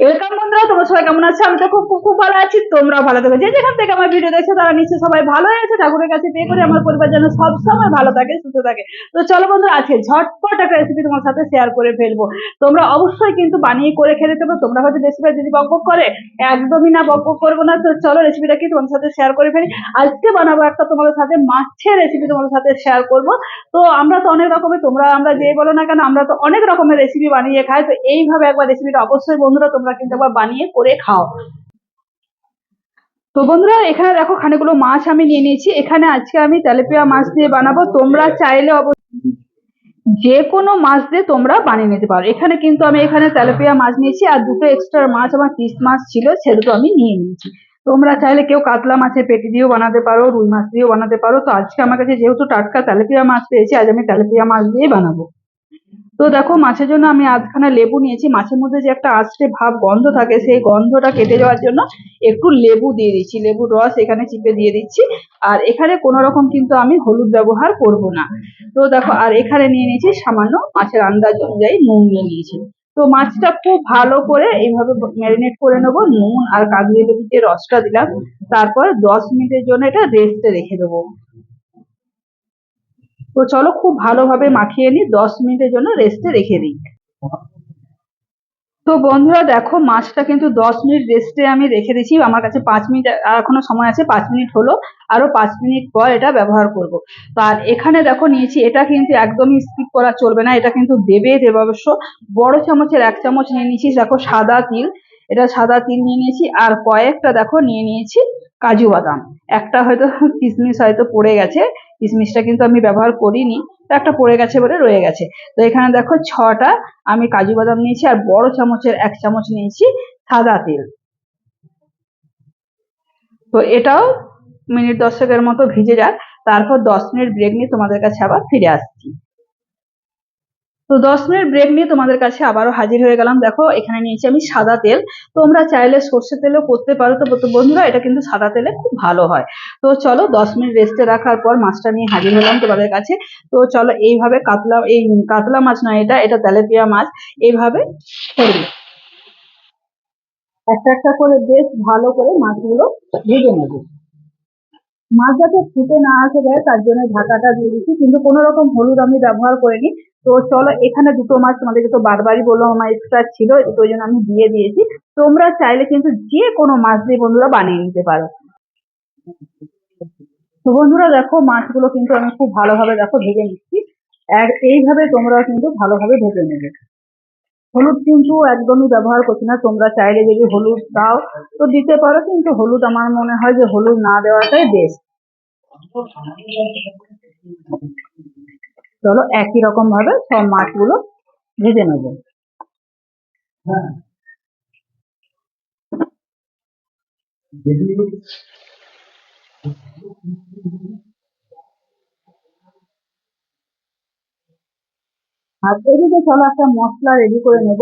Welcome বন্ধুরা, তোমরা সবাই কেমন আছো? আমি তো খুব খুব খুব ভালো আছি। তোমরা ভালো থেকো। যে যেখান থেকে আমার ভিডিও দেখছো তারা নিশ্চয়ই সবাই ভালো আছে। ঠাকুরের কাছে প্রে করে আমার পরিবার যেন সবসময় ভালো থাকে, সুস্থ থাকে। তো চলো বন্ধুরা, আজকে ঝটপট একটা রেসিপি তোমার সাথে শেয়ার করে ফেলবো। তোমরা অবশ্যই কিন্তু বানিয়ে করে খেতে দেবো। তোমরা হয়তো বেশিরভাগ যদি বকবক করে, একদমই না, বকবক করবো না। তো চলো রেসিপিটা কি তোমাদের সাথে শেয়ার করে ফেলি। আজকে বানাবো একটা তোমাদের সাথে মাছের রেসিপি, তোমাদের সাথে শেয়ার করবো। তো আমরা তো অনেক রকমের, আমরা যে বলো না কেন, আমরা তো অনেক রকমের রেসিপি বানিয়ে খাই। তো এইভাবে একবার রেসিপিটা অবশ্যই বন্ধুরা তোমরা কিন্তু একবার বানিয়ে করে খাও। তো বন্ধুরা, এখানে দেখো খানিকগুলো মাছ আমি নিয়ে নিয়েছি। এখানে আজকে আমি তেলাপিয়া মাছ দিয়ে বানাবো। তোমরা চাইলে যে কোনো মাছ দিয়ে তোমরা বানিয়ে নিতে পারো। এখানে কিন্তু আমি এখানে তেলাপিয়া মাছ নিয়েছি, আর দুটো এক্সট্রা মাছ আমার পিস মাছ ছিল, সেগুলো আমি নিয়ে নিয়েছি। তোমরা চাইলে কেউ কাতলা মাছের পেটি দিয়েও বানাতে পারো, রুই মাছ দিয়েও বানাতে পারো। তো আজকে আমার কাছে যেহেতু টাটকা তেলাপিয়া মাছ পেয়েছি, আজ আমি তেলাপিয়া মাছ দিয়ে বানাবো। তো দেখো, মাছের জন্য আমি আধখানা লেবু নিয়েছি। মাছের মধ্যে যে একটা আষ্টে ভাব গন্ধ থাকে, সেই গন্ধটা কেটে যাওয়ার জন্য একটু লেবু দিয়ে দিচ্ছি, লেবুর রস এখানে চিপে দিয়ে দিচ্ছি। আর এখানে কোনো রকম কিন্তু আমি হলুদ ব্যবহার করব না। তো দেখো, আর এখানে নিয়ে নিয়েছি সামান্য মাছের আন্দাজ অনুযায়ী নুন নিয়ে নিয়েছি। তো মাছটা খুব ভালো করে এইভাবে ম্যারিনেট করে নেবো। নুন আর কাগজি লেবুর যে রসটা দিলাম, তারপর 10 মিনিটের জন্য এটা রেস্টে রেখে দেবো। তো চলো খুব ভালোভাবে মাখিয়ে নিই, 10 মিনিটের জন্য রেস্টে রেখে দিই। তো বন্ধুরা দেখো, মাছটা কিন্তু 10 মিনিট রেস্টে আমি রেখে দিয়েছি। আমার কাছে 5 মিনিট এখনো সময় আছে, 5 মিনিট হলো, আরো 5 মিনিট পর এটা ব্যবহার করব। তো আর এখানে দেখো নিয়েছি, এটা কিন্তু একদমই স্কিপ করা চলবে না, এটা কিন্তু দেবে অবশ্য। বড় চামচের 1 চামচ নিয়ে নিয়েছি দেখো সাদা তিল। এটা সাদা তিল নিয়ে নিয়েছি, আর কয়েকটা দেখো নিয়ে নিয়েছি কাজু বাদাম। একটা হয়তো কিশমিশ হয়তো পড়ে গেছে, কিশমিশটা কিন্তু আমি ব্যবহার করিনি, তো একটা পড়ে গেছে বলে রয়ে গেছে। তো এখানে দেখো 6টা আমি কাজু বাদাম নিয়েছি, আর বড় চামচের 1 চামচ নিয়েছি সাদা তেল। তো এটাও মিনিট 10-এর মতো ভিজে যাক, তারপর 10 মিনিট ব্রেক নিয়ে তোমাদের কাছে আবার ফিরে আসছি। তো 10 মিনিট ব্রেক নিয়ে তোমাদের কাছে আবারও হাজির হয়ে গেলাম। দেখো এখানে নিয়েছি আমি সাদা তেল। তোমরা চাইলে সর্ষের তেলও করতে পারো। তো বন্ধুরা, এটা কিন্তু সাদা তেলে খুব ভালো হয়। তো চলো 10 মিনিট রেস্টে রাখার পর মাছটা নিয়ে হাজির হলাম তোমাদের কাছে। তো চলো এইভাবে কাতলা মাছ নয়, এটা এটা তেলাপিয়া মাছ। এইভাবে করবে, একটা একটা করে বেশ ভালো করে মাছগুলো ভেজে নেবো। মাছ যাতে ফুটে না আসে যায় তার জন্য ঢাকাটা দিয়ে দিচ্ছি, কিন্তু কোনো রকম হলুদ আমি ব্যবহার করিনি। তো চলো, এখানে দুটো মাছ তোমাদেরকে তো বারবারই বললাম আমার এক্সট্রা ছিল, তো ওই জন্য আমি দিয়ে দিয়েছি। তোমরা চাইলে কিন্তু যে কোনো মাছ দিয়ে বন্ধুরা বানিয়ে নিতে পারো। তো বন্ধুরা দেখো, মাছগুলো কিন্তু আমি খুব ভালোভাবে দেখো ভেজে নিচ্ছি। আর এইভাবে তোমরা কিন্তু ভালোভাবে ভেজে নেবে। হলুদ কিন্তু একদমই ব্যবহার করছি না, তোমরা চাইলে যদি হলুদ দাও তো দিতে পারো, কিন্তু হলুদ আমার মনে হয় যে হলুদ না দেওয়াটাই বেস্ট। চলো একই রকম ভাবে সব মাছগুলো ভেজে নেবো। আর এদিকে চলো একটা মশলা রেডি করে নেব।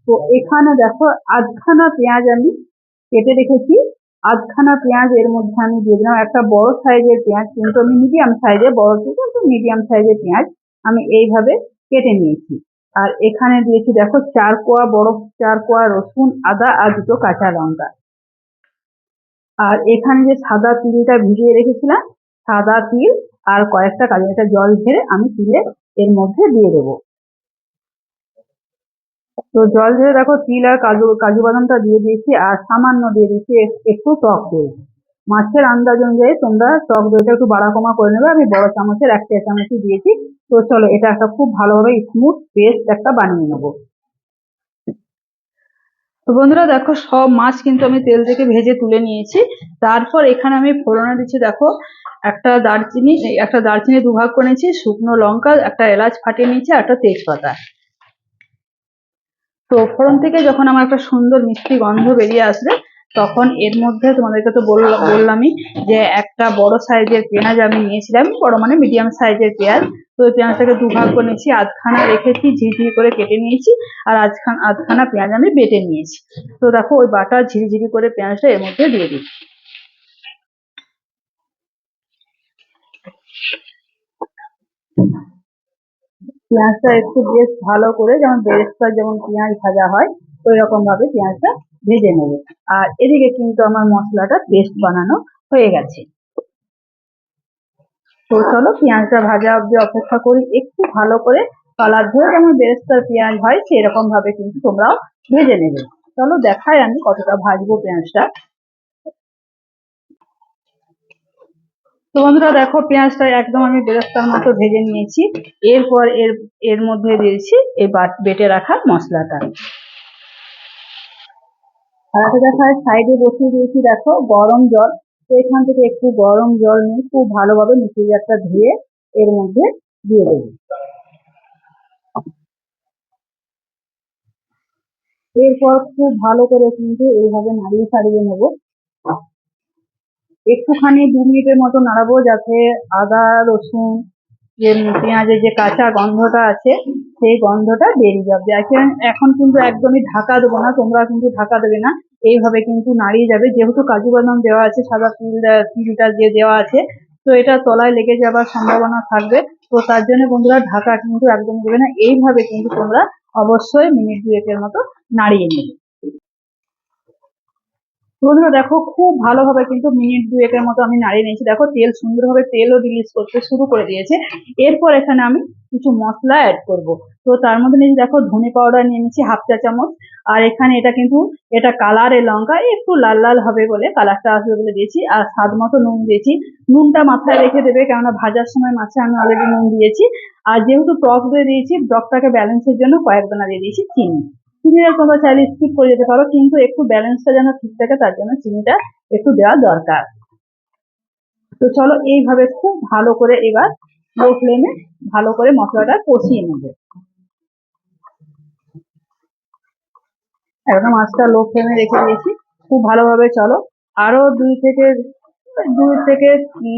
তো এখানে দেখো, আধখানা পেঁয়াজ আমি কেটে রেখেছি। আধখানা পেঁয়াজ এর মধ্যে আমি দিয়ে দিলাম। একটা বড় সাইজের পেঁয়াজ, কিন্তু আমি মিডিয়াম সাইজের, বড় থেকে একটু মিডিয়াম সাইজের পেঁয়াজ আমি এইভাবে কেটে নিয়েছি। আর এখানে দিয়েছি দেখো 4 কোয়া বড়, 4 কোয়া রসুন, আদা আর দুটো কাঁচা লঙ্কা। আর এখানে যে সাদা তিলটা ভিজিয়ে রেখেছিলাম, সাদা তিল আর কয়েকটা কাজু, এটা জল ঝেড়ে আমি তিলে এর মধ্যে দিয়ে দেবো। তো জল ঝেড়ে দেখো তিল আর কাজু কাজু বাদামটা দিয়ে দিয়েছি, আর সামান্য দিয়ে দিচ্ছি একটু টক দই। মাছের আন্দাজ অনুযায়ী তোমরা টক দইটা একটু বাড়া কমা করে নেবে। আমি বড় চামচের 1 চা চামচই দিয়েছি। তো চলো এটা একটা খুব ভালোভাবে স্মুথ পেস্ট একটা বানিয়ে নেবো। তো বন্ধুরা দেখো, সব মাছ কিন্তু আমি তেল থেকে ভেজে তুলে নিয়েছি। তারপর এখানে আমি ফোড়নে দিচ্ছি দেখো, একটা দারচিনি 2 ভাগ করে নিয়েছি, শুকনো লঙ্কা, একটা এলাচ ফাটিয়ে নিয়েছি, আর একটা তেজপাতা। তো ফোড়ন থেকে যখন আমার একটা সুন্দর মিষ্টি গন্ধ বেরিয়ে আসবে, তখন এর মধ্যে তোমাদেরকে তো বললামই যে একটা বড় সাইজের পেঁয়াজ আমি নিয়েছিলাম, বড় মানে মিডিয়াম সাইজের পেঁয়াজ। তো ওই পেঁয়াজটাকে 2 ভাগ করে নিয়েছি, আধখানা রেখেছি ঝিরিঝিরি করে কেটে নিয়েছি, আর আধখানা পেঁয়াজ আমি বেটে নিয়েছি। তো দেখো ওই বাটা ঝিরিঝিরি করে পেঁয়াজটা এর মধ্যে দিয়ে দিই। পেঁয়াজটা একটু বেশ ভালো করে, যেমন বেরেস্তার যেমন পেঁয়াজ ভাজা হয় তো এরকম ভাবে পেঁয়াজটা ভেজে নেব। আর এদিকে কিন্তু আমার মশলাটা পেস্ট বানানো হয়ে গেছে। তো চলো পেঁয়াজটা ভাজা অবধি অপেক্ষা করি, একটু ভালো করে কালার ধরে যেমন বেরেস্তার পেঁয়াজ হয় সেরকম ভাবে কিন্তু তোমরাও ভেজে নেবে। চলো দেখাই আমি কতটা ভাজবো পেঁয়াজটা। তো বন্ধুরা দেখো পেঁয়াজটা একদম আমি বেরেস্তার মতো ভেজে নিয়েছি। এরপর এর মধ্যে দিয়েছি এই বেটে রাখা মশলাটা। আর একটা দেখায় সাইডে বসিয়ে দিয়েছি দেখো গরম জল। তো এখান থেকে একটু গরম জল নিয়ে খুব ভালোভাবে মিক্সিজারটা ধুয়ে এর মধ্যে দিয়ে দেবো। এরপর খুব ভালো করে কিন্তু এইভাবে নাড়িয়ে ছাড়িয়ে নেবো। একটুখানি 2 মিনিটের মতো নাড়াবো যাতে আদা রসুন যে পেঁয়াজের যে কাঁচা গন্ধটা আছে সেই গন্ধটা বেরিয়ে যাবে। এখন কিন্তু একদমই ঢাকা দেবো না, তোমরা কিন্তু ঢাকা দেবে না, এইভাবে কিন্তু নাড়িয়ে যাবে। যেহেতু কাজু বাদাম দেওয়া আছে, সাদা তিলটা যে দেওয়া আছে, তো এটা তলায় লেগে যাবার সম্ভাবনা থাকবে। তো তার জন্য বন্ধুরা ঢাকা কিন্তু একদম দেবে না, এইভাবে কিন্তু তোমরা অবশ্যই মিনিট 2-1 মতো নাড়িয়ে নেবে। বন্ধুরা দেখো খুব ভালোভাবে কিন্তু মিনিট 2-1 মতো আমি নাড়িয়ে নিয়েছি। দেখো তেল সুন্দরভাবে তেলও রিলিজ করতে শুরু করে দিয়েছে। এরপর এখানে আমি কিছু মশলা অ্যাড করব। তো তার মধ্যে নিয়েছি দেখো ধনে পাউডার নিয়ে নিচ্ছি 1/2 চা চামচ। আর এখানে এটা কালারে লঙ্কা একটু লাল লাল হবে বলে, কালারটা আসবে বলে দিয়েছি। আর স্বাদ মতো নুন দিয়েছি। নুনটা মাথায় রেখে দেবে, কেননা ভাজার সময় মাছে আমি অলরেডি নুন দিয়েছি। আর যেহেতু টক দই দিয়েছি, টকটাকে ব্যালেন্সের জন্য কয়েক দানা দিয়ে দিয়েছি চিনি। চিনিটা তোমরা চাইলে স্কিপ করে যেতে পারো, কিন্তু একটু ব্যালেন্সটা যেন ঠিক থাকে তার জন্য চিনিটা একটু দেওয়া দরকার। তো চলো এইভাবে খুব ভালো করে এবার লো ফ্লেমে ভালো করে মশলাটা কষিয়ে নেবে। একদম আঁচটা লো ফ্লেমে রেখে দিয়েছি। খুব ভালোভাবে চলো আরো 2 থেকে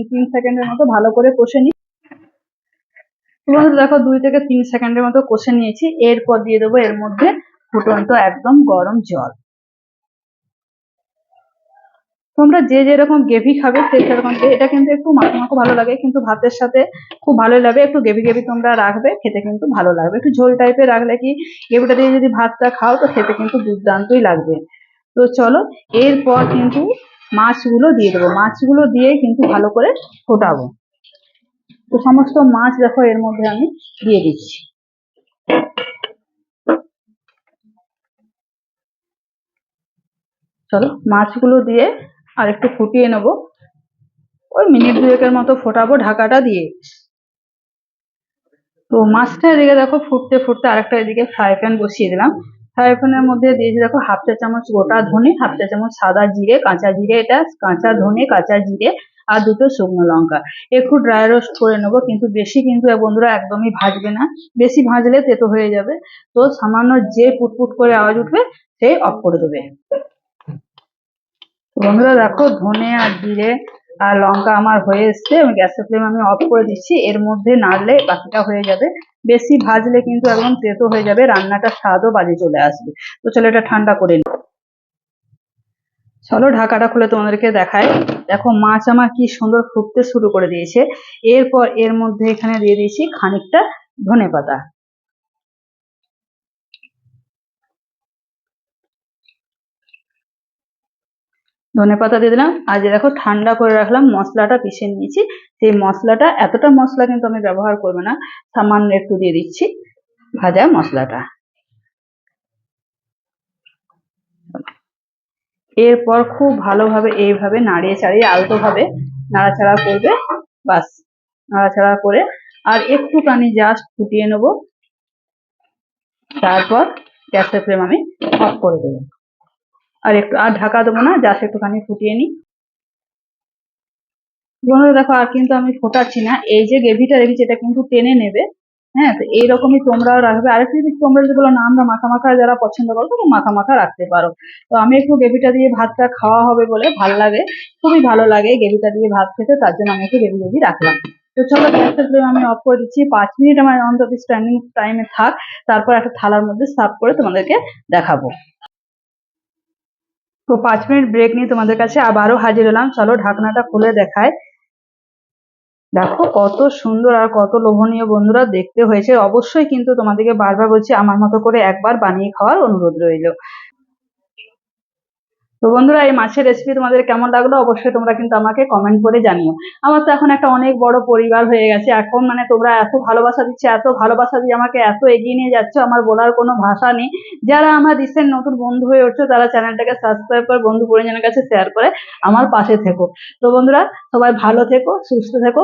3 সেকেন্ডের মতো ভালো করে কষে নিই। দেখো 2 থেকে 3 সেকেন্ডের মতো কষে নিয়েছি। এরপর দিয়ে দেবো এর মধ্যে ফুটন্ত একদম গরম জল। তোমরা যে যেরকম গ্রেভি খাবে সেই সেরকম, এটা কিন্তু একটু মাখো মাখো ভালো লাগে, কিন্তু ভাতের সাথে খুব ভালো লাগবে। একটু গ্রেভি গ্রেভি তোমরা রাখবে, খেতে কিন্তু ভালো লাগবে। একটু ঝোল টাইপের রাখলে কি গ্রেভিটা দিয়ে যদি ভাতটা খাও তো খেতে কিন্তু দুর্দান্তই লাগবে। তো চলো এরপর কিন্তু মাছগুলো দিয়ে দেবো। মাছগুলো দিয়ে কিন্তু ভালো করে ফোটাবো। তো সমস্ত মাছ দেখো এর মধ্যে আমি দিয়ে দিচ্ছি। চলো মাছগুলো দিয়ে আর একটু ফুটিয়ে নেবো। ওই মিনিট 2-1 মতো ফোটাবো ঢাকাটা দিয়ে। তো মাছটা এদিকে দেখো ফুটতে ফুটতে আরেকটা এদিকে ফ্রাই প্যান বসিয়ে দিলাম। ফ্রাই প্যানের মধ্যে দিয়েছি দেখো 1/2 চা চামচ গোটা ধনে, 1/2 চা চামচ সাদা জিরে, কাঁচা জিরে, এটা কাঁচা ধনে কাঁচা জিরে, আর 2টো শুকনো লঙ্কা। একটু ড্রাই রোস্ট করে নেবো, কিন্তু বেশি কিন্তু বন্ধুরা একদমই ভাজবে না, বেশি ভাজলে তেতো হয়ে যাবে। তো সামান্য যে পুটপুট করে আওয়াজ উঠবে সে অফ করে দেবে। বন্ধুরা দেখো ধনে আর জিরে আর লঙ্কা আমার হয়ে এসছে, আমি গ্যাসের ফ্লেম আমি অফ করে দিচ্ছি। এর মধ্যে নাড়লে বাকিটা হয়ে যাবে, বেশি ভাজলে কিন্তু একদম তেতো হয়ে যাবে, রান্নাটার স্বাদও বাজে চলে আসবে। তো চলো এটা ঠান্ডা করে নিই। চলো ঢাকাটা খুলে তোমাদেরকে দেখায়। দেখো মাছ আমার কি সুন্দর ফুটতে শুরু করে দিয়েছে। এরপর এর মধ্যে এখানে দিয়ে দিয়েছি খানিকটা ধনেপাতা। ধনেপাতা দিয়ে দিলাম। আর যে দেখো ঠান্ডা করে রাখলাম মশলাটা পিষে নিয়েছি, সেই মশলাটা, এতটা মশলা কিন্তু আমি ব্যবহার করবো না, সামান্য একটু দিয়ে দিচ্ছি ভাজা মশলাটা। এরপর খুব ভালোভাবে এইভাবে নাড়িয়ে চাড়িয়ে আলতোভাবে নাড়াচাড়া করবে। বাস নাড়াচাড়া করে আর একটুখানি জাস্ট ফুটিয়ে নেব। তারপর গ্যাসের ফ্লেম আমি অফ করে দেবো। আর ঢাকা দেবো না, জাস্ট একটুখানি ফুটিয়ে নিই। বন্ধুরা দেখো আর কিন্তু আমি ফোটাচ্ছি না, এই যে গ্রেভিটা রেখেছি এটা কিন্তু টেনে নেবে। হ্যাঁ, তো এইরকমই তোমরাও রাখবে। আরেকটু যদি তোমরা যেগুলো না আমরা মাখা মাখা যারা পছন্দ করো তো মাখা মাখা রাখতে পারো। তো আমি একটু গ্রেভিটা দিয়ে ভাতটা খাওয়া হবে বলে ভাল লাগে, খুবই ভালো লাগে গ্রেভিটা দিয়ে ভাত খেতে, তার জন্য আমি একটু গ্রেভি গ্রেভি রাখলাম। তো চলো গ্যাসের ফ্লেম আমি অফ করে দিচ্ছি। 5 মিনিট আমার অন্তত স্ট্যান্ডিং টাইমে থাক, তারপর একটা থালার মধ্যে সার্ভ করে তোমাদেরকে দেখাবো। তো 5 মিনিট ব্রেক নিয়ে তোমাদের কাছে আবারও হাজির হলাম। চলো ঢাকনাটা খুলে দেখায়। দেখো কত সুন্দর আর কত লোভনীয় বন্ধুরা দেখতে হয়েছে। অবশ্যই কিন্তু তোমাদেরকে বারবার বলছি, আমার মতো করে একবার বানিয়ে খাওয়ার অনুরোধ রইলো। তো বন্ধুরা, এই মাছের রেসিপি তোমাদের কেমন লাগলো অবশ্যই তোমরা কিন্তু আমাকে কমেন্ট করে জানিও। আমার তো এখন একটা অনেক বড় পরিবার হয়ে গেছে, এখন মানে তোমরা এত ভালোবাসা দিচ্ছ, এত ভালোবাসা দিয়ে আমাকে এত এগিয়ে নিয়ে যাচ্ছ, আমার বলার কোনো ভাষা নেই। যারা আমার রিসেন্ট নতুন বন্ধু হয়ে উঠছো তারা চ্যানেলটাকে সাবস্ক্রাইব করে বন্ধু পরিজনের কাছে শেয়ার করে আমার পাশে থেকো। তো বন্ধুরা, সবাই ভালো থেকো, সুস্থ থেকো।